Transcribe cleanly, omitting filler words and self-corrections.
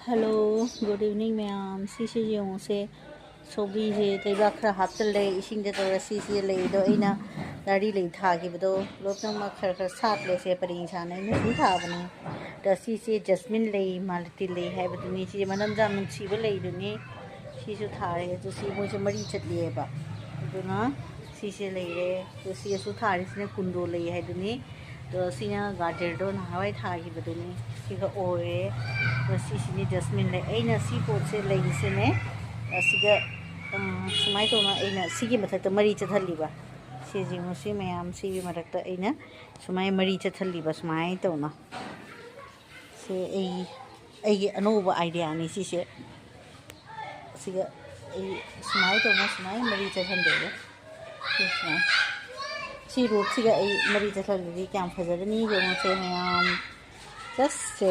hello good evening ma'am सिसे येंगोसे सोबरी जे तैबा खरा हापचले इसिंग दे तोरा सिसे लेदो अइना दाड़ी ले थागिबदो लोपनम मा खर खर साटले से परिंग साने ने सु थाबने द सिसे जस्मिन ले मालती ले हैबदुनी सि मनम जाम नुंसीबो लेदुनी सिसु थारे जो सि मोसे मरी चटलिएबा दुना सिसे लेरे जो सिसु थारिसने कुंडो ले हैदुनी तो सिना गाजरदो नहावाई थागिबदुनी सिगा ओरे तो सिसिनी जस्मिन ले अइना सि पोसे लेगिसेने सिगा सुमाय तोना अइना सिगी मथक्ता मरी चथलिबा सिजिंगो सि मयाम सिगी मथक्ता अइना सुमाय मरी चथलिबा सुमाय तोना से अइगी अनोबा आइडिया नि सिसे सिगा सुमाय तोना सुमाय मरी चथलदेबा सुमाय सी रूप सिगा मरी चथलदी क्या फजरनी जो से मयाम जस्ट